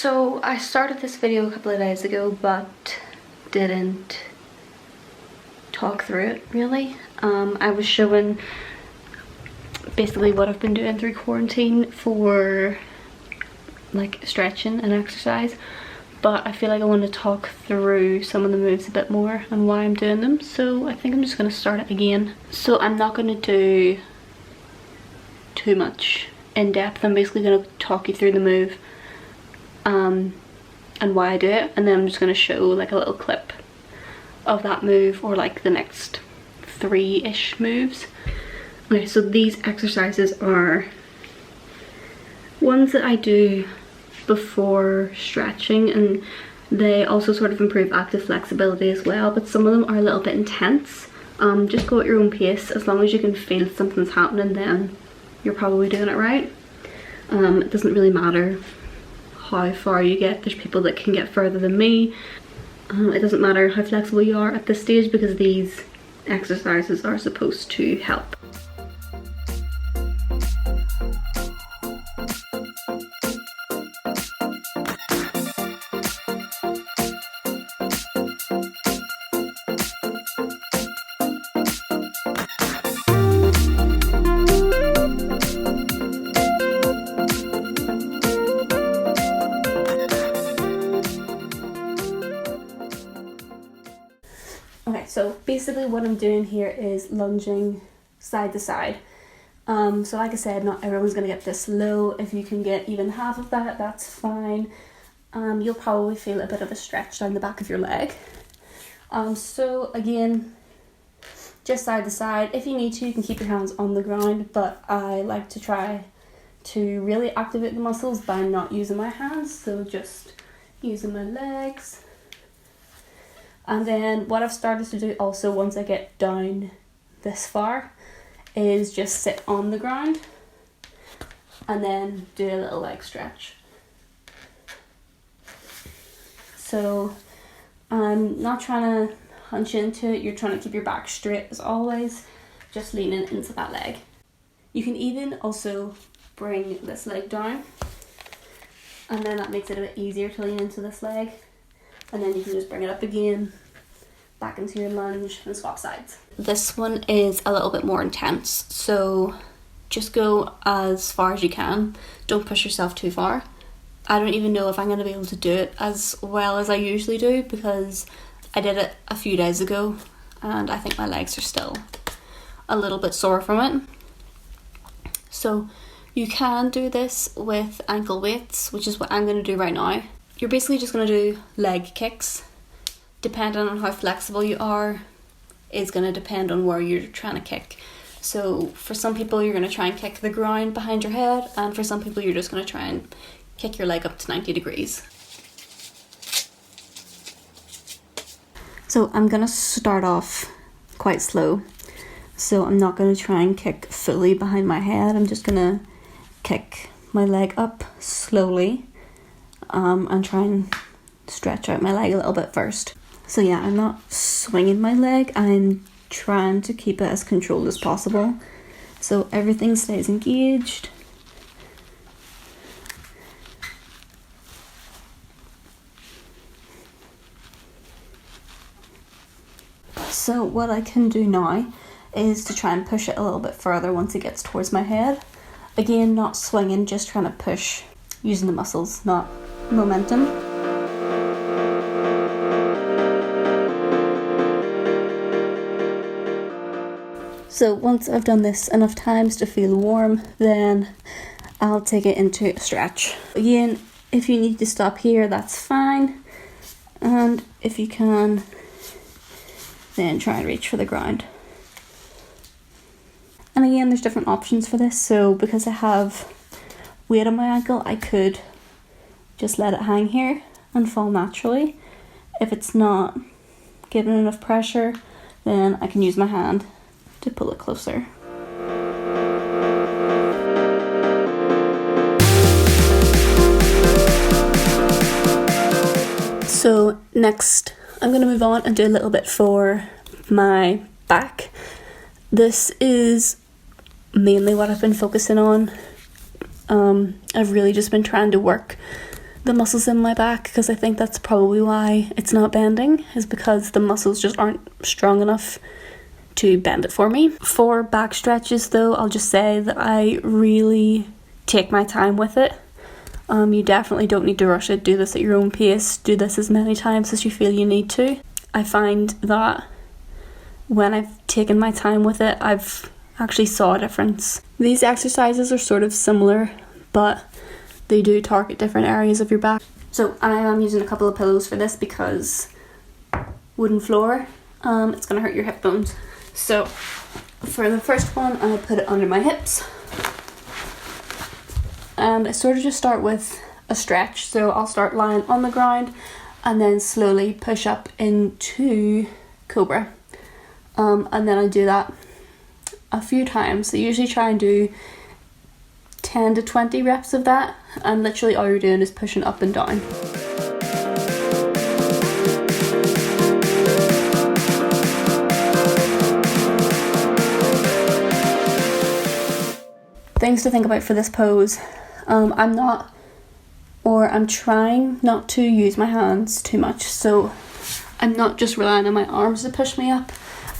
So I started this video a couple of days ago but didn't talk through it really. I was showing basically what I've been doing through quarantine for like stretching and exercise, but I feel like I want to talk through some of the moves a bit more and why I'm doing them, so I think I'm just going to start it again. So I'm not going to do too much in depth. I'm basically going to talk you through the move and why I do it, and then I'm just going to show like a little clip of that move or like the next 3-ish moves. Okay, so these exercises are ones that I do before stretching, and they also sort of improve active flexibility as well, but some of them are a little bit intense. Just go at your own pace. As long as you can feel something's happening, then you're probably doing it right. It doesn't really matter how far you get. There's people that can get further than me. It doesn't matter how flexible you are at this stage, because these exercises are supposed to help. Okay, so basically what I'm doing here is lunging side to side. So like I said, not everyone's going to get this low. If you can get even half of that, that's fine. You'll probably feel a bit of a stretch down the back of your leg. So again, just side to side. If you need to, you can keep your hands on the ground, but I like to try to really activate the muscles by not using my hands, so just using my legs. And then what I've started to do also once I get down this far is just sit on the ground and then do a little leg stretch. So I'm not trying to hunch into it, you're trying to keep your back straight as always, just leaning into that leg. You can even also bring this leg down, and then that makes it a bit easier to lean into this leg. And then you can just bring it up again, back into your lunge, and swap sides. This one is a little bit more intense, so just go as far as you can. Don't push yourself too far. I don't even know if I'm going to be able to do it as well as I usually do, because I did it a few days ago and I think my legs are still a little bit sore from it. So you can do this with ankle weights, which is what I'm going to do right now. You're basically just going to do leg kicks. Depending on how flexible you are is going to depend on where you're trying to kick. So for some people you're going to try and kick the ground behind your head, and for some people you're just going to try and kick your leg up to 90 degrees. So I'm going to start off quite slow. So I'm not going to try and kick fully behind my head. I'm just going to kick my leg up slowly and try and stretch out my leg a little bit first. So yeah, I'm not swinging my leg, I'm trying to keep it as controlled as possible, so everything stays engaged. So what I can do now is to try and push it a little bit further once it gets towards my head. Again, not swinging, just trying to push using the muscles, not momentum. So once I've done this enough times to feel warm, then I'll take it into a stretch. Again, if you need to stop here, that's fine. And if you can, then try and reach for the ground. And again, there's different options for this. So because I have weight on my ankle, I could just let it hang here and fall naturally. If it's not given enough pressure, then I can use my hand to pull it closer. So next I'm going to move on and do a little bit for my back. This is mainly what I've been focusing on. I've really just been trying to work the muscles in my back, because I think that's probably why it's not bending, is because the muscles just aren't strong enough to bend it for me. For back stretches though, I'll just say that I really take my time with it. You definitely don't need to rush it. Do this at your own pace. Do this as many times as you feel you need to. I find that when I've taken my time with it, I've actually saw a difference. These exercises are sort of similar, but they do target different areas of your back. So I am using a couple of pillows for this because wooden floor, it's going to hurt your hip bones. So for the first one, I put it under my hips. And I sort of just start with a stretch. So I'll start lying on the ground and then slowly push up into cobra. And then I do that a few times. So usually try and do 10 to 20 reps of that, and literally all you're doing is pushing up and down. Things to think about for this pose. I'm trying not to use my hands too much, so I'm not just relying on my arms to push me up.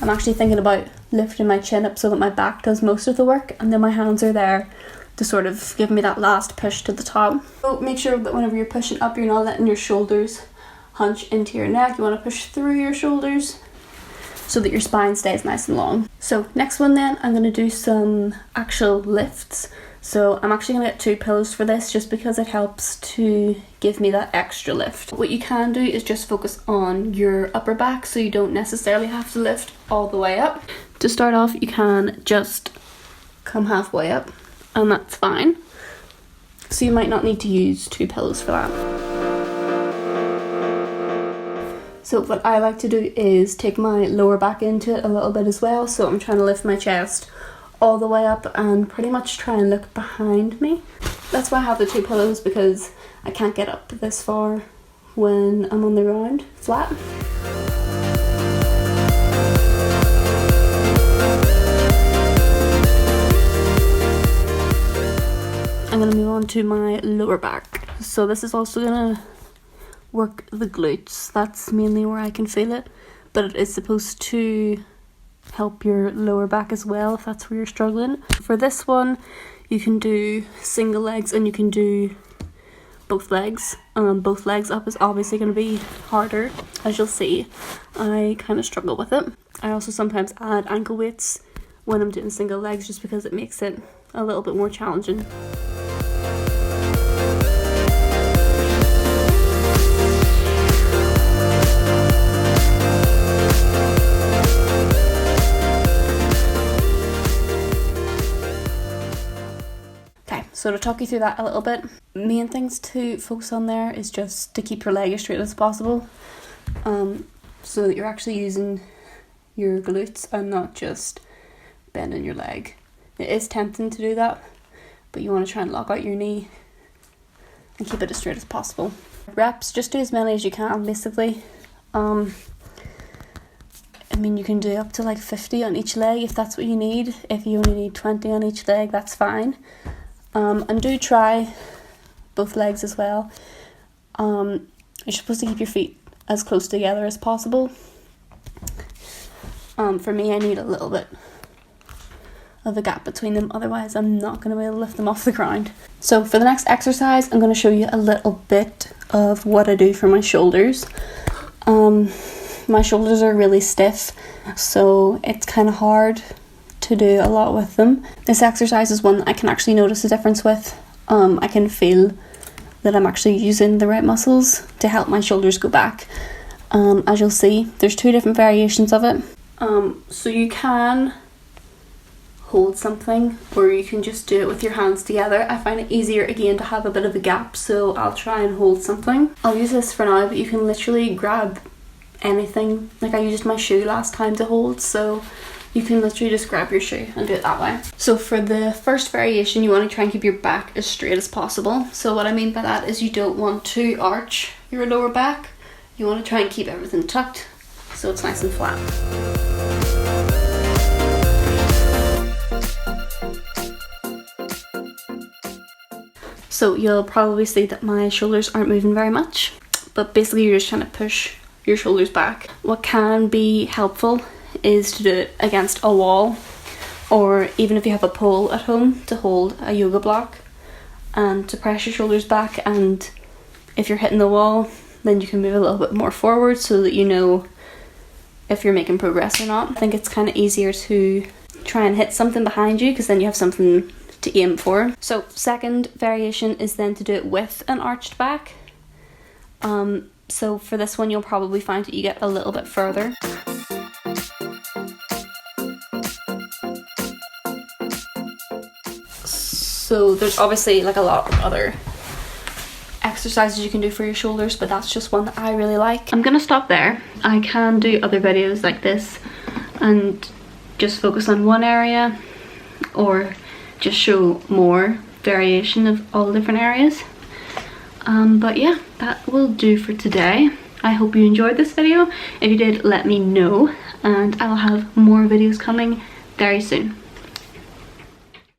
I'm actually thinking about lifting my chin up so that my back does most of the work, and then my hands are there to sort of give me that last push to the top. So make sure that whenever you're pushing up, you're not letting your shoulders hunch into your neck. You want to push through your shoulders so that your spine stays nice and long. So next one then, I'm going to do some actual lifts. So I'm actually going to get 2 pillows for this just because it helps to give me that extra lift. What you can do is just focus on your upper back, so you don't necessarily have to lift all the way up. To start off, you can just come halfway up, and that's fine. So you might not need to use 2 pillows for that. So what I like to do is take my lower back into it a little bit as well. So I'm trying to lift my chest all the way up and pretty much try and look behind me. That's why I have the 2 pillows, because I can't get up this far when I'm on the ground flat. I'm going to move on to my lower back. So this is also going to work the glutes. That's mainly where I can feel it, but it is supposed to help your lower back as well if that's where you're struggling. For this one, you can do single legs and you can do both legs. Both legs up is obviously going to be harder, as you'll see. I kind of struggle with it. I also sometimes add ankle weights when I'm doing single legs just because it makes it a little bit more challenging. So to talk you through that a little bit, main things to focus on there is just to keep your leg as straight as possible, so that you're actually using your glutes and not just bending your leg. It is tempting to do that, but you want to try and lock out your knee and keep it as straight as possible. Reps, just do as many as you can basically. I mean, you can do up to like 50 on each leg if that's what you need. If you only need 20 on each leg, that's fine. And do try both legs as well. You're supposed to keep your feet as close together as possible. For me, I need a little bit of a gap between them, otherwise I'm not going to be able to lift them off the ground. So for the next exercise, I'm going to show you a little bit of what I do for my shoulders. My shoulders are really stiff, so it's kind of hard to do a lot with them. This exercise is one that I can actually notice a difference with. I can feel that I'm actually using the right muscles to help my shoulders go back. As you'll see, there's 2 different variations of it. So you can hold something, or you can just do it with your hands together. I find it easier again to have a bit of a gap, so I'll try and hold something. I'll use this for now, but you can literally grab anything. Like I used my shoe last time to hold, so you can literally just grab your shoe and do it that way. So for the first variation, you want to try and keep your back as straight as possible. So what I mean by that is you don't want to arch your lower back. You want to try and keep everything tucked so it's nice and flat. So you'll probably see that my shoulders aren't moving very much, but basically you're just trying to push your shoulders back. What can be helpful is to do it against a wall, or even if you have a pole at home, to hold a yoga block and to press your shoulders back, and if you're hitting the wall then you can move a little bit more forward so that you know if you're making progress or not. I think it's kind of easier to try and hit something behind you because then you have something to aim for. So second variation is then to do it with an arched back. So for this one you'll probably find that you get a little bit further. So there's obviously like a lot of other exercises you can do for your shoulders, but that's just one that I really like. I'm gonna stop there. I can do other videos like this and just focus on one area, or just show more variation of all different areas. But yeah, that will do for today. I hope you enjoyed this video. If you did, let me know, and I will have more videos coming very soon.